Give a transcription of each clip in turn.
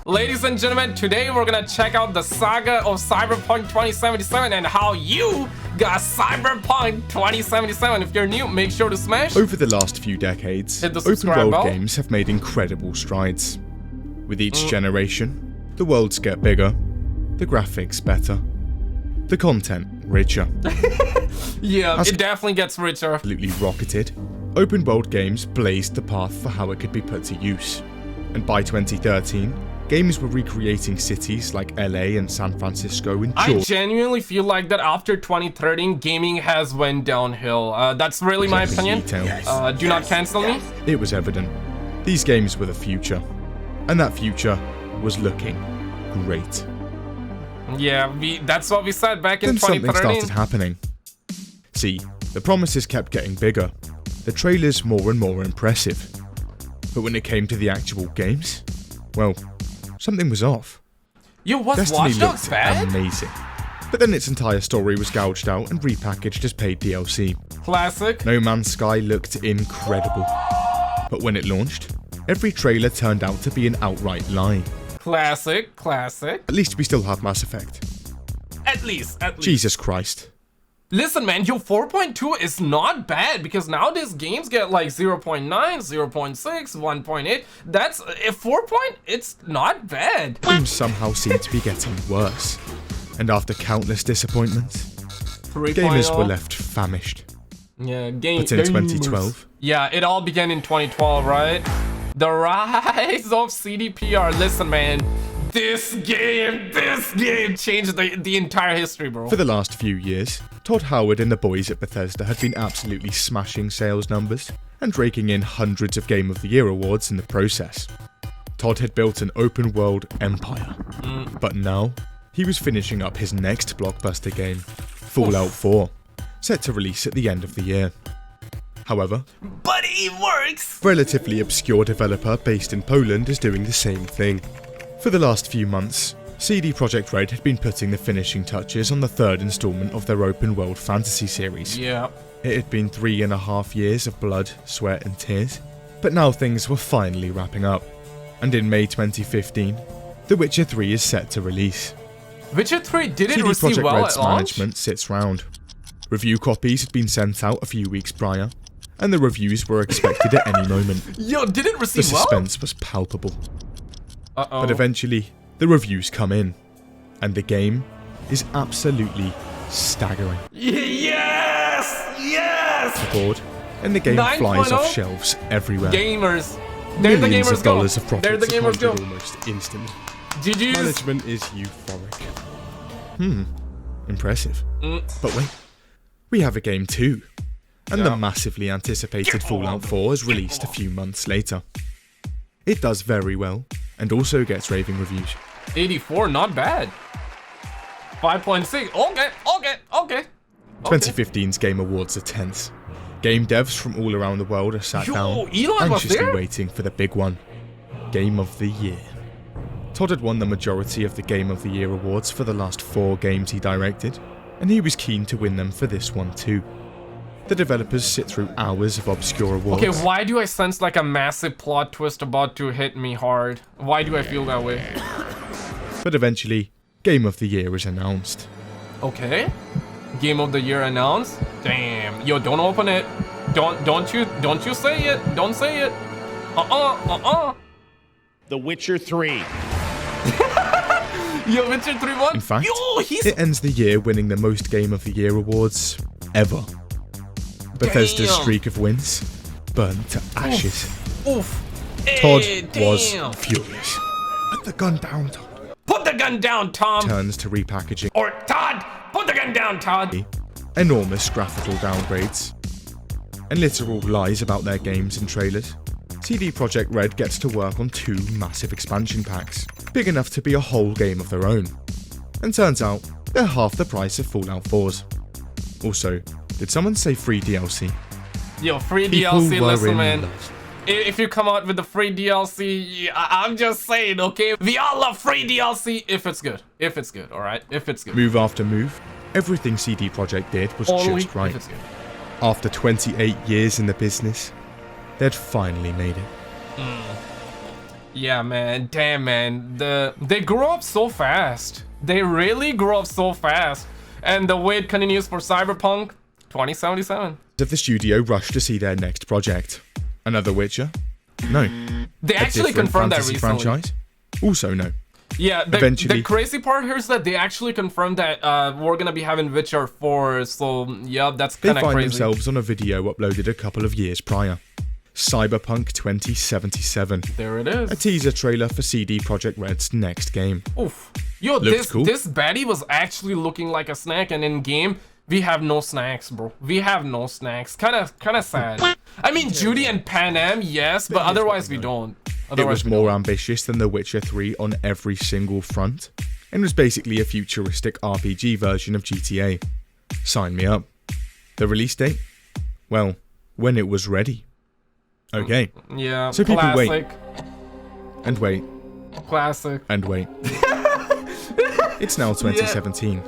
Ladies and gentlemen, today we're gonna check out the saga of Cyberpunk 2077 and how you got Cyberpunk 2077. If you're new, make sure to smash. Over the last few decades, Hit the open subscribe world bell. games have made incredible strides. With each generation, the worlds get bigger, the graphics better, the content richer. Yeah, it definitely gets richer. Absolutely rocketed, open world games blazed the path for how it could be put to use. And by 2013, games were recreating cities like LA and San Francisco in I genuinely feel like that after 2013, gaming has went downhill. That's really my opinion. Do not cancel me. It was evident. These games were the future. And that future was looking great. Yeah, that's what we said back in Then 2013. something started happening. See, the promises kept getting bigger, the trailers more and more impressive. But when it came to the actual games, well, something was off. Yo, was Destiny Watch Dogs looked bad? amazing, but then its entire story was gouged out and repackaged as paid DLC. Classic. No Man's Sky looked incredible, but when it launched, every trailer turned out to be an outright lie. Classic. At least we still have Mass Effect. At least. Jesus Christ. Listen, man, yo, 4.2 is not bad because nowadays games get like 0.9, 0.6, 1.8. That's if 4. It's not bad. Games somehow seem to be getting worse, and after countless disappointments, 3.0. gamers were left famished. Yeah, But in 2012, yeah, it all began in 2012, right? The rise of CDPR. Listen, man, this game changed the entire history, bro. for the last few years, Todd Howard and the boys at Bethesda had been absolutely smashing sales numbers and raking in hundreds of Game of the Year awards in the process. Todd had built an open world empire, but now he was finishing up his next blockbuster game, Fallout 4, set to release at the end of the year. However, But it works. relatively obscure developer based in Poland is doing the same thing. For the last few months, CD Projekt Red had been putting the finishing touches on the third installment of their open world fantasy series. Yeah. It had been 3.5 years of blood, sweat and tears, but now things were finally wrapping up. And in May 2015, The Witcher 3 is set to release. Witcher 3 didn't CD receive Projekt well Red's at launch. management sits round. Review copies had been sent out a few weeks prior, and the reviews were expected at any moment. Yo, did it The receive well? suspense was palpable. Uh-oh. But eventually, the reviews come in, and the game is absolutely staggering. Yes! Board, and the game 9.0? flies off shelves everywhere. Gamers. There the Millions gamers of go. dollars of There profits the gamers go. accounted almost instantly. GG's. Management is euphoric. Impressive. But wait, we have a game too. And the massively anticipated Fallout 4 is released a few months later. It does very well, and also gets raving reviews. 84, not bad. 5.6. Okay. 2015's Game Awards are tense. Game devs from all around the world are sat Yo, down, Elon was anxiously there? waiting for the big one. Game of the Year. Todd had won the majority of the Game of the Year awards for the last 4 games he directed, and he was keen to win them for this one too. The developers sit through hours of obscure awards. Okay, why do I sense like a massive plot twist about to hit me hard? Why do I feel that way? But eventually, Game of the Year is announced. Okay. Game of the Year announced. Damn. Yo, don't open it. Don't you say it. Don't say it. The Witcher 3. Yo, Witcher 3 won. In fact, Yo, he's it ends the year winning the most Game of the Year awards ever. Bethesda's Damn. streak of wins burned to ashes. oof. Todd Hey, was damn. furious. Put the gun down, Todd. Put the gun down, Tom. Turns to repackaging. Or Todd. Put the gun down, Todd. Enormous graphical downgrades, and literal lies about their games and trailers. CD Projekt Red gets to work on 2 massive expansion packs, big enough to be a whole game of their own. And turns out, they're half the price of Fallout 4's. Also, did someone say free DLC? Yo, free People DLC, were listen, in man. love. If you come out with the free DLC, I'm just saying, okay? We all love free DLC if it's good. If it's good, alright? If it's good. Move after move, everything CD Projekt did was Only just right. if it's good. After 28 years in the business, they'd finally made it. Yeah, man. Damn, man. They grow up so fast. They really grow up so fast. And the way it continues for Cyberpunk 2077. Of the studio rushed to see their next project. Another Witcher? No. They actually confirmed that recently. Franchise? Also no. Yeah, the crazy part here is that they actually confirmed that we're gonna be having Witcher 4, so yeah, that's kind of crazy. They find themselves on a video uploaded a couple of years prior. Cyberpunk 2077. There it is. A teaser trailer for CD Projekt Red's next game. Oof. Yo, this baddie was actually looking like a snack, and in game, we have no snacks, bro. We have no snacks. Kind of sad. I mean, Judy and Pan yes, but otherwise we don't. It was more ambitious than The Witcher 3 on every single front, and was basically a futuristic RPG version of GTA. Sign me up. The release date? Well, when it was ready. Okay. Yeah, so people classic. wait. And wait. Classic. And wait. It's now 2017,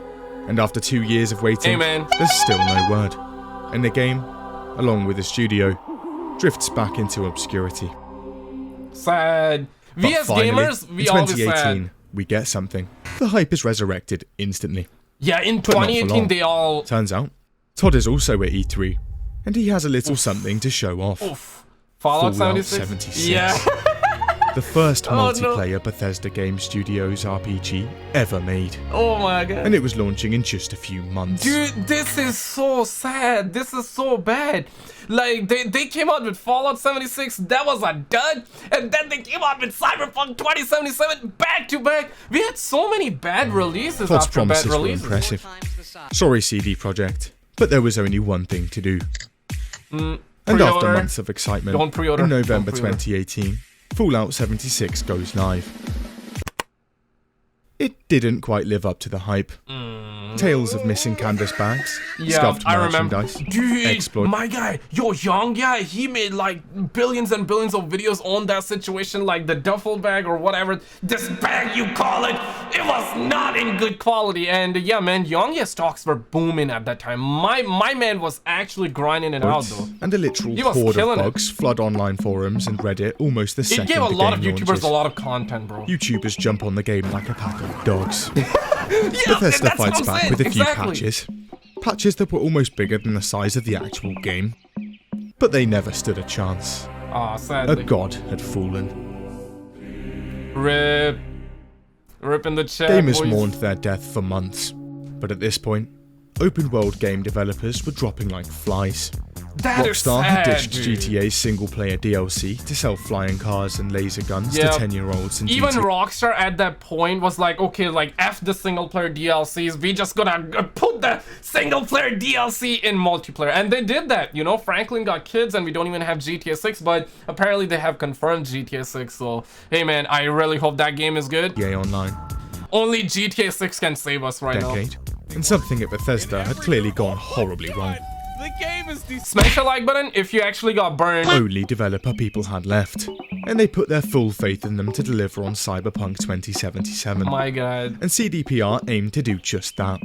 and after 2 years of waiting, there's still no word. And the game, along with the studio, drifts back into obscurity. Sad. We as gamers, we always sad. In 2018, we get something. The hype is resurrected instantly. Yeah, in 2018 they all... Turns out, Todd is also at E3, and he has a little something to show off. Oof. Fallout 76? Yeah. The first multiplayer Bethesda Game Studios RPG ever made. Oh my god. And it was launching in just a few months. Dude, this is so sad. This is so bad. Like, they came out with Fallout 76, that was a dud. And then they came out with Cyberpunk 2077 back to back. We had so many bad releases Todd's after bad releases. Were impressive. Sorry, CD Projekt, but there was only one thing to do. And after months of excitement, in November 2018, Fallout 76 goes live. It didn't quite live up to the hype. Tales of missing canvas bags, scuffed merchandise, exploit. My guy, Young, he made like billions and billions of videos on that situation, like the duffel bag or whatever, this bag you call it, it was not in good quality. And yeah, man, Young stocks were booming at that time. My man was actually grinding it out though. And a literal horde of bugs flood online forums and Reddit almost the second the game launches. It gave a lot of YouTubers a lot of content, bro. YouTubers jump on the game like a pack of dogs. Bethesda fights back with a few patches. Patches that were almost bigger than the size of the actual game. But they never stood a chance. Sadly. A god had fallen. Rip in the chat, Gamers mourned their death for months. But at this point, open world game developers were dropping like flies. Rockstar had ditched GTA's single-player DLC to sell flying cars and laser guns to 10-year-olds in Even GTA. Rockstar at that point was like, okay, like F the single-player DLCs, we just gonna put the single-player DLC in multiplayer. And they did that, you know, Franklin got kids and we don't even have GTA 6, but apparently they have confirmed GTA 6, so hey man, I really hope that game is good. EA Online. Only GTA 6 can save us right now. And something at Bethesda had clearly gone horribly wrong. The game is smash the like button if you actually got burned. Only developer people had left, and they put their full faith in them to deliver on Cyberpunk 2077. My god. And CDPR aimed to do just that.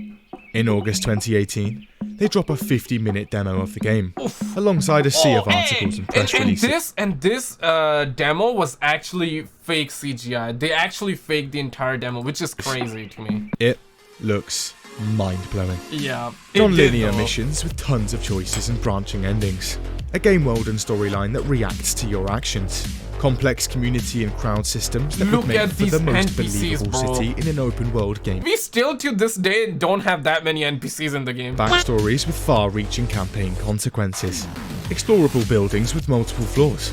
In August 2018, they drop a 50-minute demo of the game, alongside a sea of articles and press releases. And this demo was actually fake CGI. They actually faked the entire demo, which is crazy to me. It looks mind-blowing. Yeah. Non-linear missions with tons of choices and branching endings. A game world and storyline that reacts to your actions. Complex community and crowd systems that would make for the most believable city in an open world game. We still to this day don't have that many NPCs in the game. Backstories with far-reaching campaign consequences. Explorable buildings with multiple floors.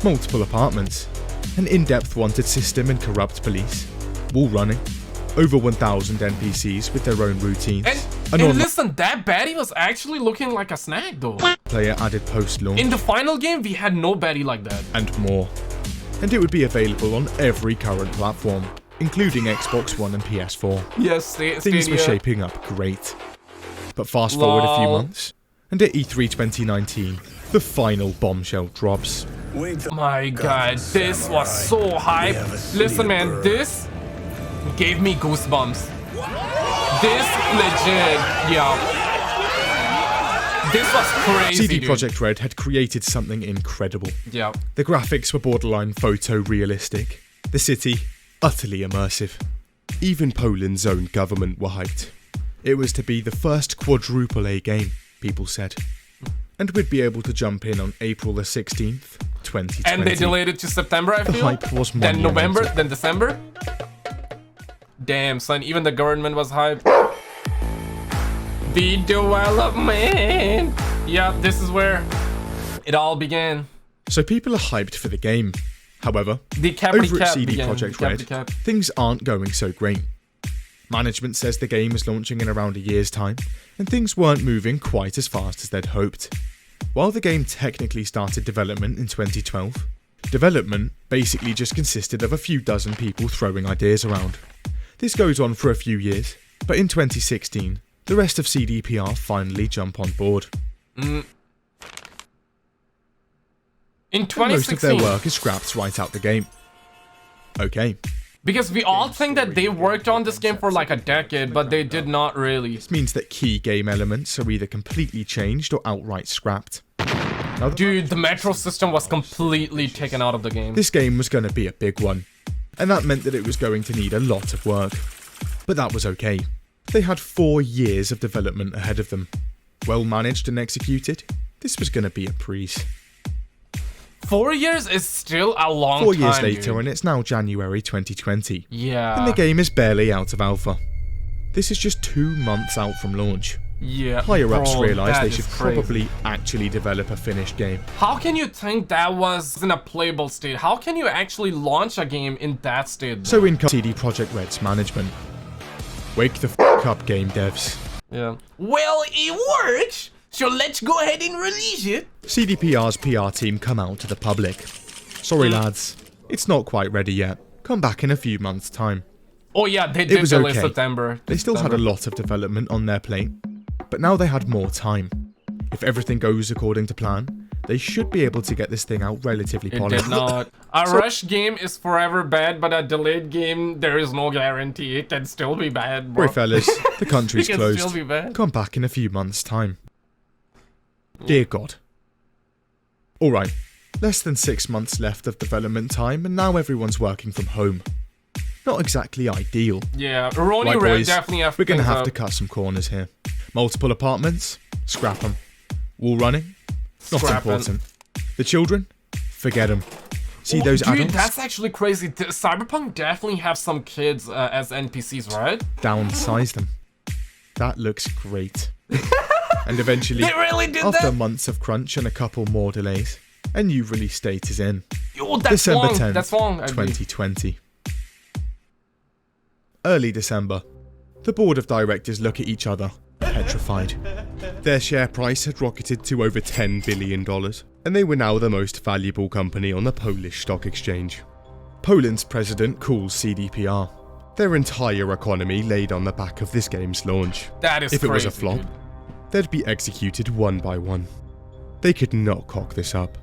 Multiple apartments. An in-depth wanted system and corrupt police. Wall running. Over 1,000 NPCs with their own routines. And listen, that baddie was actually looking like a snack though. Player added post-launch. In the final game, we had no baddie like that. And more. And it would be available on every current platform, including Xbox One and PS4. Yes, things were shaping up great. But fast forward a few months, and at E3 2019, the final bombshell drops. My god, this was so hype. Listen man, this gave me goosebumps. This legit, this was crazy, CD Projekt Red had created something incredible. Yeah. The graphics were borderline photorealistic, The city, utterly immersive. Even Poland's own government were hyped. It was to be the first quadruple A game, people said. And we'd be able to jump in on April the 16th, 2020. And they delayed it to September, I feel. The hype was then November, monumental. then December. Damn, son, even the government was hyped. The development. Yeah, this is where it all began. So people are hyped for the game. However, over at CD Projekt Red, things aren't going so great. Management says the game is launching in around a year's time, and things weren't moving quite as fast as they'd hoped. While the game technically started development in 2012, development basically just consisted of a few dozen people throwing ideas around. This goes on for a few years, but in 2016, the rest of CDPR finally jump on board. In 2016, most of their work is scrapped right out the game. Okay. Because we all think that they worked on this game for like a decade, but they did not really. This means that key game elements are either completely changed or outright scrapped. Now, dude, the metro system was completely taken out of the game. This game was going to be a big one, and that meant that it was going to need a lot of work. But that was okay. They had 4 years of development ahead of them. Well managed and executed, this was going to be a breeze. 4 years is still a long time, 4 years later, dude. and it's now January 2020. Yeah. And the game is barely out of alpha. This is just 2 months out from launch. Yeah. Higher-ups realised they should crazy. probably actually develop a finished game. How can you think that was in a playable state? How can you actually launch a game in that state? So in comes CD Projekt Red's management. Wake the f*** up, game devs. Yeah. Well, it works! So let's go ahead and release it. CDPR's PR team come out to the public. Sorry lads, it's not quite ready yet. Come back in a few months' time. Oh yeah, they did was delay okay. September. They still had a lot of development on their plate, but now they had more time. If everything goes according to plan, they should be able to get this thing out relatively It polished. did not. A rush game is forever bad, but a delayed game, there is no guarantee it can still be bad, bro. Sorry fellas, the country's It can closed. still be bad. Come back in a few months' time. Dear God. Alright, less than 6 months left of development time, and now everyone's working from home. Not exactly ideal. Yeah, Ronnie Right, Red boys, definitely have we're gonna things have up. to cut some corners here. Multiple apartments? Scrap them. Wall running? Not Scrap 'em. important. The children? Forget them. See those Dude, adults? that's actually crazy. Cyberpunk definitely have some kids as NPCs, right? Downsize them. That looks great. And eventually, They really did after that? months of crunch and a couple more delays, a new release date is in. Yo, that's December long. 10th, That's long. I agree. 2020. Early December. The board of directors look at each other, petrified. Their share price had rocketed to over $10 billion, and they were now the most valuable company on the Polish stock exchange. Poland's president calls CDPR. Their entire economy laid on the back of this game's launch. That is If it was a crazy, flop, dude. they'd be executed one by one. They could not cock this up.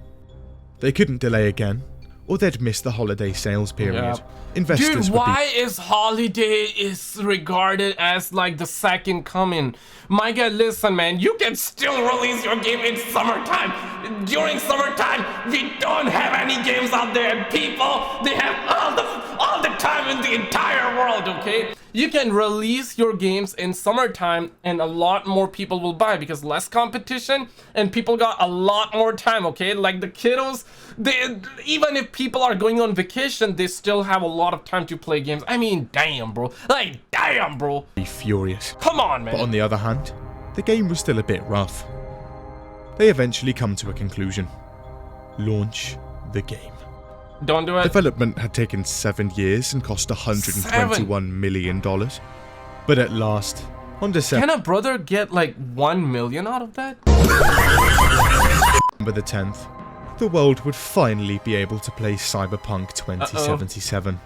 They couldn't delay again, or they'd miss the holiday sales period. Yeah. Investors Dude, would why is holiday is regarded as like the second coming? My God, listen, man, you can still release your game in summertime. During summertime, we don't have any games out there, and people, they have all the time in the entire world, okay? You can release your games in summertime and a lot more people will buy because less competition and people got a lot more time, okay? Like the kiddos, they, even if people are going on vacation, they still have a lot of time to play games. I mean, damn, bro. Like, damn, bro. be furious. Come on, man. But on the other hand, the game was still a bit rough. They eventually come to a conclusion. Launch the game. Don't do it. Development had taken 7 years and cost $121 million. But at last, on December Can a brother get like 1 million out of that? the 10th, the world would finally be able to play Cyberpunk 2077.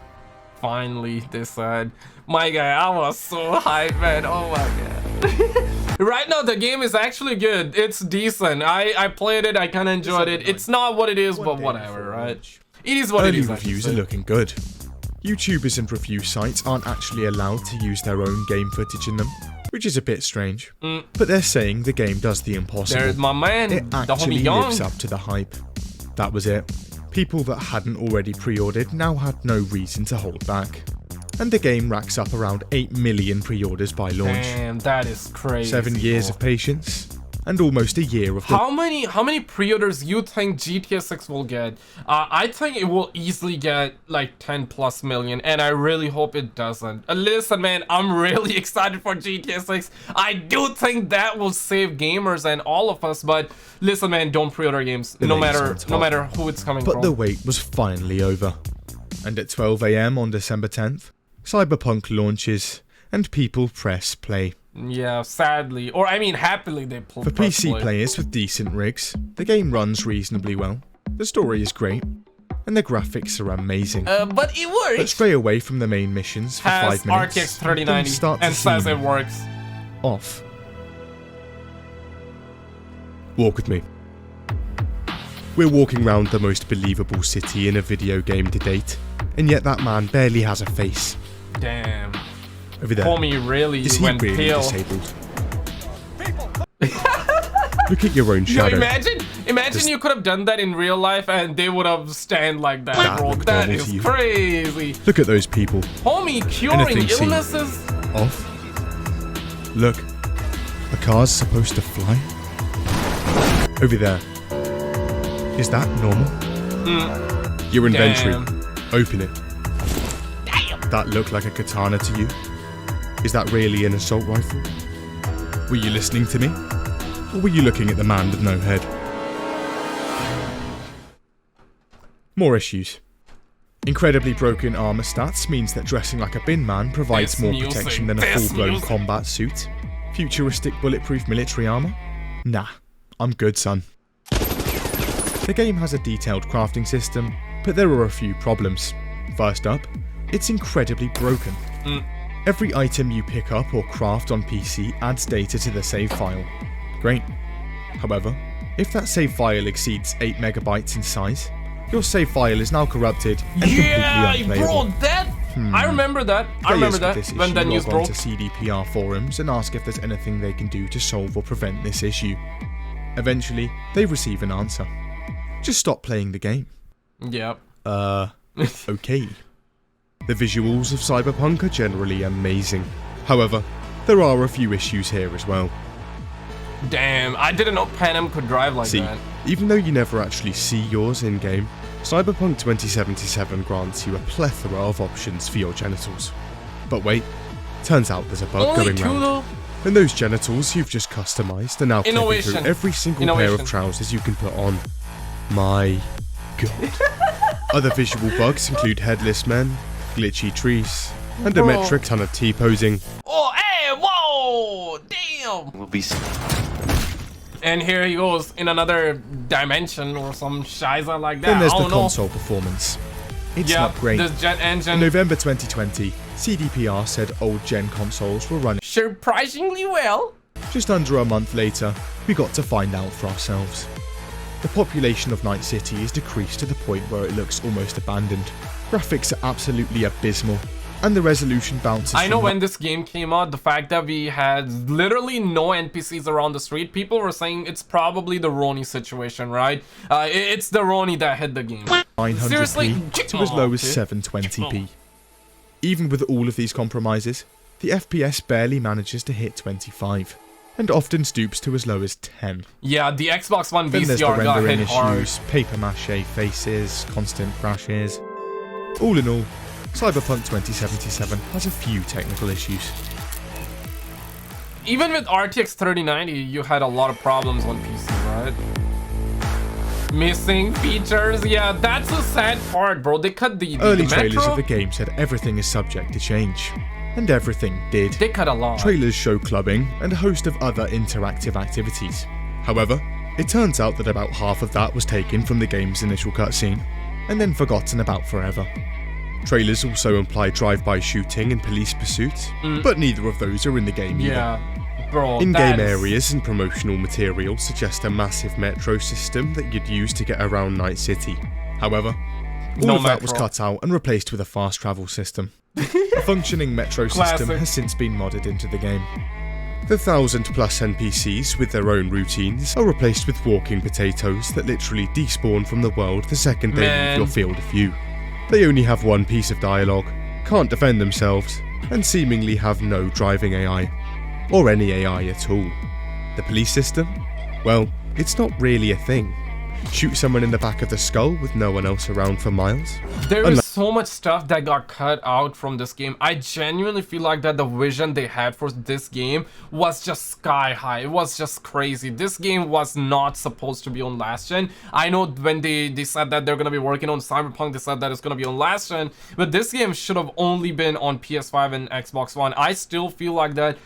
Finally, they said. My guy, I was so hyped, man. Oh my God. Right now, the game is actually good. It's decent. I played it. I kind of enjoyed it. It's not what it is, but whatever, right? It is what it Early is. reviews are looking good. YouTubers and review sites aren't actually allowed to use their own game footage in them, which is a bit strange. But they're saying the game does the impossible. There's my man, It the actually homie Young. lives up to the hype. That was it. People that hadn't already pre-ordered now had no reason to hold back, and the game racks up around 8 million pre-orders by launch. Damn, that is crazy. 7 years of patience, and almost a year of How many pre-orders you think GTA 6 will get? I think it will easily get like 10+ million, and I really hope it doesn't. Listen, man, I'm really excited for GTA 6. I do think that will save gamers and all of us, but listen, man, don't pre-order games, no matter who it's coming from. But the wait was finally over, and at 12 AM on December 10th, Cyberpunk launches, and people press play. Yeah, sadly, or I mean happily they pulled. For PC players with decent rigs, the game runs reasonably well, the story is great, and the graphics are amazing. But it works! But stray away from the main missions for 5 minutes, RTX 3090 and says it works. Off. Walk with me. We're walking around the most believable city in a video game to date, and yet that man barely has a face. Damn. Over there. Homie really Is he went really pale. disabled? Look at your own shadow. Yo, imagine you could have done that in real life and they would have stand like that, bro. That is crazy. Look at those people. Homie, curing illnesses. Off. Look, a car's supposed to fly. Over there. Is that normal? Your inventory. Open it. That looked like a katana to you? Is that really an assault rifle? Were you listening to me? Or were you looking at the man with no head? More issues. Incredibly broken armor stats means that dressing like a bin man provides more protection than a full-blown combat suit. Futuristic bulletproof military armor? Nah, I'm good, son. The game has a detailed crafting system, but there are a few problems. First up, it's incredibly broken. Every item you pick up or craft on PC adds data to the save file. Great. However, if that save file exceeds 8 megabytes in size, your save file is now corrupted and completely unplayable. Bro, that I remember that. I remember that when the news broke. To CDPR forums and ask if there's anything they can do to solve or prevent this issue. Eventually, they receive an answer. Just stop playing the game. Yep. Okay. The visuals of Cyberpunk are generally amazing. However, there are a few issues here as well. Damn, I didn't know Panem could drive like that. Even though you never actually see yours in-game, Cyberpunk 2077 grants you a plethora of options for your genitals. But wait, turns out there's a bug going round. And those genitals you've just customized are now clipping through every single pair of trousers you can put on. My god. Other visual bugs include headless men, glitchy trees, and a metric ton of T-posing. Oh, hey, whoa, damn. We'll be. And here he goes in another dimension or some shiza like that. Then there's the console performance. It's not great. This gen engine. In November 2020, CDPR said old gen consoles were running surprisingly well. Just under a month later, we got to find out for ourselves. The population of Night City is decreased to the point where it looks almost abandoned. Graphics are absolutely abysmal, and the resolution bounces. I know when this game came out, the fact that we had literally no NPCs around the street, people were saying it's probably the Roni situation, right? It's the Roni that hit the game. 900p to as low as 720p. Even with all of these compromises, the FPS barely manages to hit 25. And often stoops to as low as 10. Yeah, the Xbox One then there's the VCR got hit rendering hard. issues, paper mache faces, constant crashes. All in all, Cyberpunk 2077 has a few technical issues. Even with RTX 3090, you had a lot of problems on PC, right? Missing features, yeah, that's the sad part, bro. They cut the Early the trailers metro. of the game said everything is subject to change. And everything did. They cut a lot. Trailers show clubbing and a host of other interactive activities. However, it turns out that about half of that was taken from the game's initial cutscene, and then forgotten about forever. Trailers also imply drive-by shooting and police pursuit, but neither of those are in the game either. Yeah, bro. In-game areas and promotional material suggest a massive metro system that you'd use to get around Night City. However, all of that was cut out and replaced with a fast travel system. A functioning metro system has since been modded into the game. The 1,000+ NPCs with their own routines are replaced with walking potatoes that literally despawn from the world the second they leave your field of view. They only have one piece of dialogue, can't defend themselves, and seemingly have no driving AI. Or any AI at all. The police system? Well, it's not really a thing. Shoot someone in the back of the skull with no one else around for miles? There is so much stuff that got cut out from this game. I genuinely feel like that the vision they had for this game was just sky high. It was just crazy. This game was not supposed to be on last gen. I know when they said that they're going to be working on Cyberpunk, they said that it's going to be on last gen, but this game should have only been on PS5 and Xbox One. I still feel like that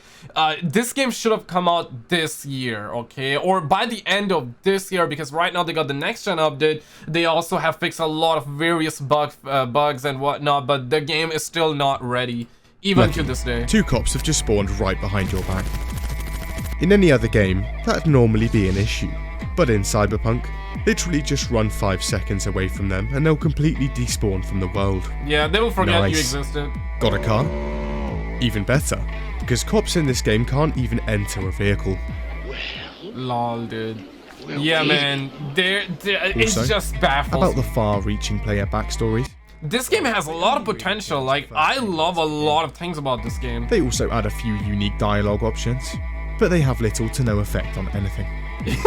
this game should have come out this year, okay? Or by the end of this year, because right now they got the next gen update. They also have fixed a lot of various bugs and whatnot, but the game is still not ready, even to this day. 2 cops have just spawned right behind your back. In any other game, that'd normally be an issue, but in Cyberpunk, literally just run 5 seconds away from them and they'll completely despawn from the world. Yeah, they will forget you existed. Got a car? Even better, because cops in this game can't even enter a vehicle. Lol, dude. Yeah, man, it's Also, just baffles. About the far-reaching player backstories. This game has a lot of potential. Like, I love a lot of things about this game. They also add a few unique dialogue options, but they have little to no effect on anything.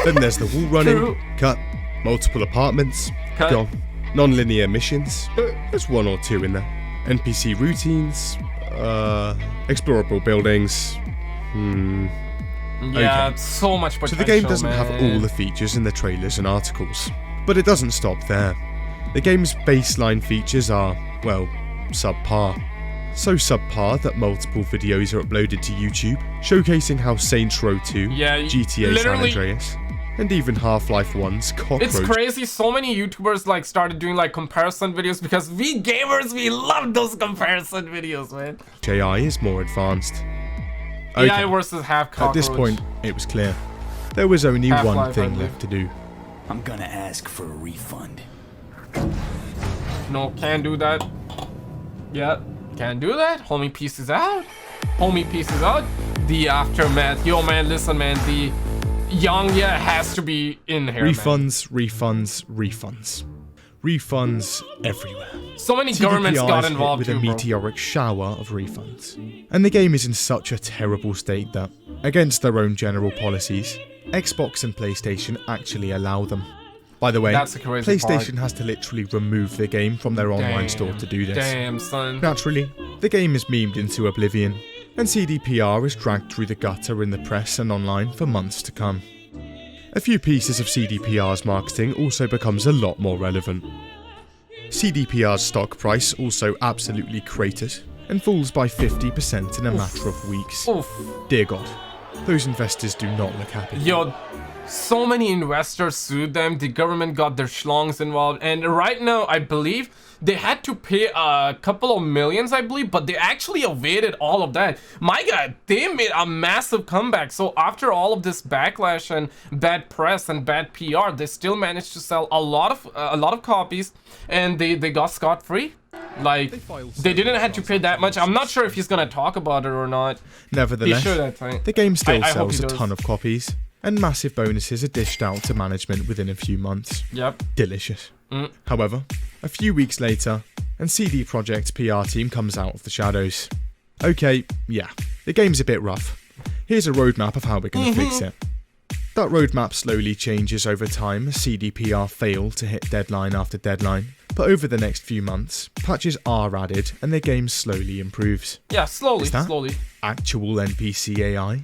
Then there's the wall running, cut, multiple apartments, gone, non-linear missions, there's 1 or 2 in there, NPC routines, explorable buildings, Yeah, okay. so much potential. So the game doesn't have all the features in the trailers and articles, but it doesn't stop there. The game's baseline features are, well, subpar. So subpar that multiple videos are uploaded to YouTube, showcasing how Saints Row 2, GTA San Andreas, and even Half-Life 1's Cockroach. It's crazy, so many YouTubers like started doing like comparison videos because we gamers, we love those comparison videos, man. AI is more advanced. AI versus half cockroach. At this point, it was clear. There was only one thing left to do. I'm gonna ask for a refund. No, can't do that. Yeah, can't do that. Homie, pieces out. Homie, pieces out. The aftermath. Yo, man, listen, man. The Yangya has to be in here, Refunds, man. Refunds. Refunds everywhere. So many governments got involved with too, a meteoric shower of refunds. And the game is in such a terrible state that, against their own general policies, Xbox and PlayStation actually allow them. By the way, that's the crazy PlayStation has to literally remove the game from their online store to do this. Damn, son. Naturally, the game is memed into oblivion, and CDPR is dragged through the gutter in the press and online for months to come. A few pieces of CDPR's marketing also becomes a lot more relevant. CDPR's stock price also absolutely cratered and falls by 50% in a matter of weeks. Oof. Dear God, those investors do not look happy. Yo, so many investors sued them, the government got their schlongs involved, and right now I believe they had to pay a couple of millions, I believe, but they actually evaded all of that. My God, they made a massive comeback. So after all of this backlash and bad press and bad PR, they still managed to sell a lot of copies, and they got scot-free. Like, they didn't have to pay that much. I'm not sure if he's gonna talk about it or not. Nevertheless, he should, I think. The game still I sells a ton of copies, and massive bonuses are dished out to management within a few months. Yep. Delicious. However, a few weeks later, and CD Projekt's PR team comes out of the shadows. Okay, yeah, the game's a bit rough. Here's a roadmap of how we're going to fix it. That roadmap slowly changes over time as CDPR fail to hit deadline after deadline, but over the next few months, patches are added and the game slowly improves. Yeah, slowly, Is that slowly. Actual NPC AI?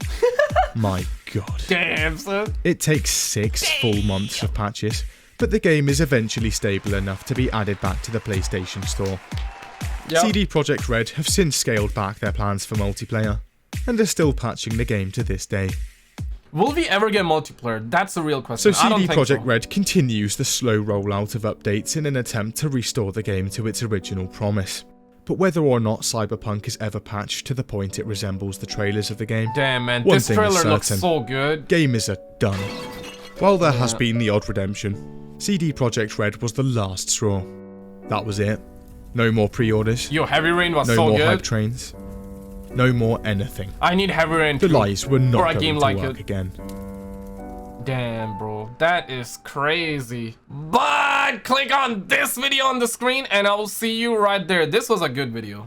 My God. Damn, son. It takes 6 full months of patches, but the game is eventually stable enough to be added back to the PlayStation Store. Yep. CD Projekt Red have since scaled back their plans for multiplayer, and are still patching the game to this day. Will we ever get multiplayer? That's the real question. So I don't CD think Projekt Red continues the slow rollout of updates in an attempt to restore the game to its original promise. But whether or not Cyberpunk is ever patched to the point it resembles the trailers of the game, damn, man, one this thing is trailer looks certain. so good. Gamers are done. While there has been the odd redemption, CD Projekt Red was the last straw. That was it. No more pre-orders. Yo, Heavy Rain was No so more good. hype trains. No more anything. I need Heavy Rain The 2 lies were for not a going game to like work it. again. Damn, bro, that is crazy. But click on this video on the screen and I will see you right there. This was a good video.